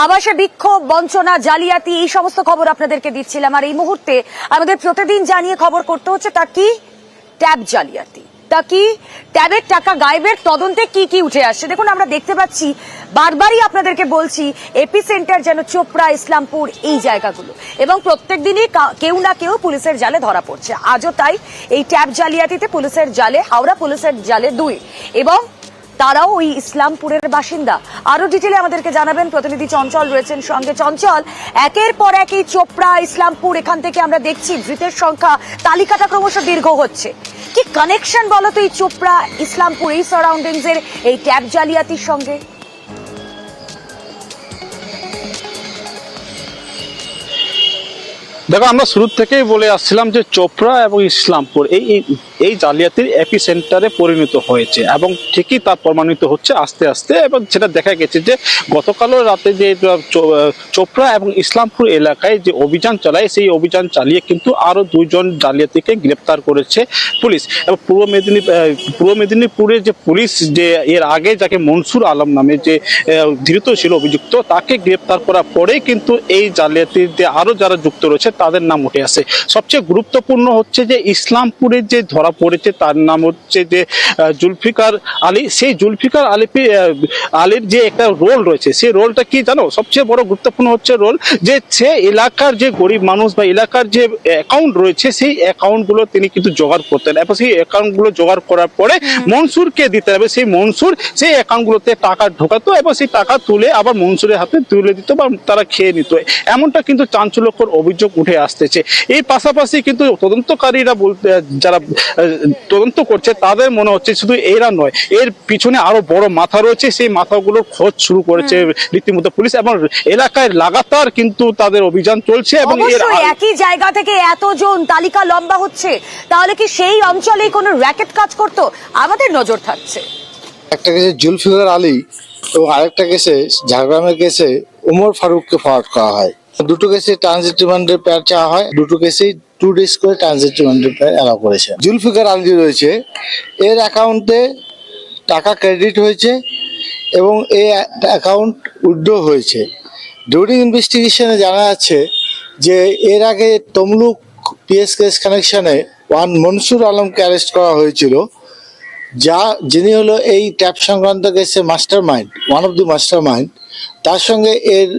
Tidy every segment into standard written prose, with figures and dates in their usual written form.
আবাসে বিক্ষোভ, বঞ্চনা, জালিয়াতি এই সমস্ত খবর আপনাদেরকে দিচ্ছিলাম। আর এই মুহূর্তে আমাদের প্রতিদিন জানিয়ে খবর করতে হচ্ছে তা কি ট্যাব জালিয়াতি, তা কি ট্যাবের টাকা গায়েবের তদন্তে কি কি উঠে আসছে। দেখুন, আমরা দেখতে পাচ্ছি, বারবারই আপনাদেরকে বলছি, এপি সেন্টার যেন চোপড়া, ইসলামপুর এই জায়গাগুলো, এবং প্রত্যেক দিনই কেউ না কেউ পুলিশের জালে ধরা পড়ছে। আজও তাই এই ট্যাব জালিয়াতিতে পুলিশের জালে, হাওড়া পুলিশের জালে 2, এবং তারাও ওই ইসলামপুরের বাসিন্দা। আরো ডিটেলে আমাদেরকে জানাবেন প্রতিনিধি চঞ্চল রয়েছেন সঙ্গে। চঞ্চল, একের পর এক এই চোপড়া, ইসলামপুর, এখান থেকে আমরা দেখছি ধৃতের সংখ্যা, তালিকাটা ক্রমশ দীর্ঘ হচ্ছে। কি কানেকশন বলো তো এই চোপড়া, ইসলামপুর, এই সারাউন্ডিংস এর এই ট্যাব জালিয়াতির সঙ্গে? দেখো, আমরা শুরু থেকেই বলে আসছিলাম যে চোপড়া এবং ইসলামপুর এই জালিয়াতির এপি সেন্টারে পরিণত হয়েছে, এবং ঠিকই তা প্রমাণিত হচ্ছে আস্তে আস্তে। এবং যেটা দেখা গেছে যে গতকালও রাতে যে চোপড়া এবং ইসলামপুর এলাকায় যে অভিযান চালায়, সেই অভিযান চালিয়ে কিন্তু আরো 2 জন জালিয়াতিকে গ্রেপ্তার করেছে পুলিশ। এবং পূর্ব মেদিনীপুরের যে পুলিশ, যে এর আগে যাকে মনসুর আলম নামে যে ধৃত ছিল অভিযুক্ত, তাকে গ্রেপ্তার করার পরেই কিন্তু এই জালিয়াতির যে আরো যারা যুক্ত রয়েছে তাদের নাম উঠে আসে। সবচেয়ে গুরুত্বপূর্ণ হচ্ছে যে ইসলামপুরের যে ধরা পড়েছে তার নাম হচ্ছে যে জুলফিকার আলী। সেই জুলফিকার আলীর যে একটা রোল রয়েছে, সেই রোলটা কি জানো? সবচেয়ে বড় গুরুত্বপূর্ণ হচ্ছে রোল যে সে এলাকার যে গরিব মানুষ বা এলাকার যে অ্যাকাউন্ট রয়েছে, সেই অ্যাকাউন্টগুলো তিনি কিন্তু জোগাড় করতেন, এবং সেই অ্যাকাউন্টগুলো জোগাড় করার পরে মনসুরকে দিতেন, এবং সেই মনসুর সেই অ্যাকাউন্টগুলোতে টাকা ঢোকাতো এবং সেই টাকা তুলে আবার মনসুরের হাতে তুলে দিত বা তারা খেয়ে নিত। এমনটা কিন্তু চাঞ্চল্যকর অভিযোগ উঠে আসতেছে। এই পাশাপাশি কিন্তু তদন্তকারীরা যারা তদন্ত করছে তাদের মনে হচ্ছে শুধু এরা নয়, এর পিছনে আরো বড় মাথা রয়েছে। সেই মাথাগুলোর খোঁজ শুরু করেছে রীতিমতো পুলিশ, এবং এলাকায় লাগাতার কিন্তু তাদের অভিযান চলছে। এবং একই জায়গা থেকে এতজন, তালিকা লম্বা হচ্ছে, তাহলে কি সেই অঞ্চলে কোনো র‍্যাকেট কাজ করতো? আমাদের নজর থাকছে। একটা কেসে জুলফিকার আলী এবং আরেকটা কেসে ঝাড়গ্রামের কেসে উমর ফারুককে ফরওয়ার্ড করা হয়। দুটো কেসে ট্রানজিট রিমান্ডের পেয়ার চাওয়া হয়, দুটো কেসেই 2 ডেজ করে ট্রানজিট রিমান্ডের পেয়ার অ্যালাউ করেছে। জুলফিকার আলী রয়েছে, এর অ্যাকাউন্টে টাকা ক্রেডিট হয়েছে এবং এই অ্যাকাউন্ট উইথড্র হয়েছে। ডিউরিং ইনভেস্টিগেশনে জানা যাচ্ছে যে এর আগে তমলুক পিএস কেস কানেকশনে মনসুর আলমকে অ্যারেস্ট করা হয়েছিল, যিনি হলো এই ট্যাপ সংক্রান্ত কেসে master mind, one of the master mind. তার সঙ্গে এর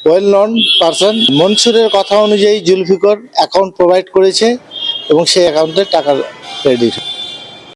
ওয়েল নন পারসন মনসুরের কথা অনুযায়ী জুলফিকার অ্যাকাউন্ট প্রোভাইড করেছে এবং সেই অ্যাকাউন্টে টাকা ক্রেডিট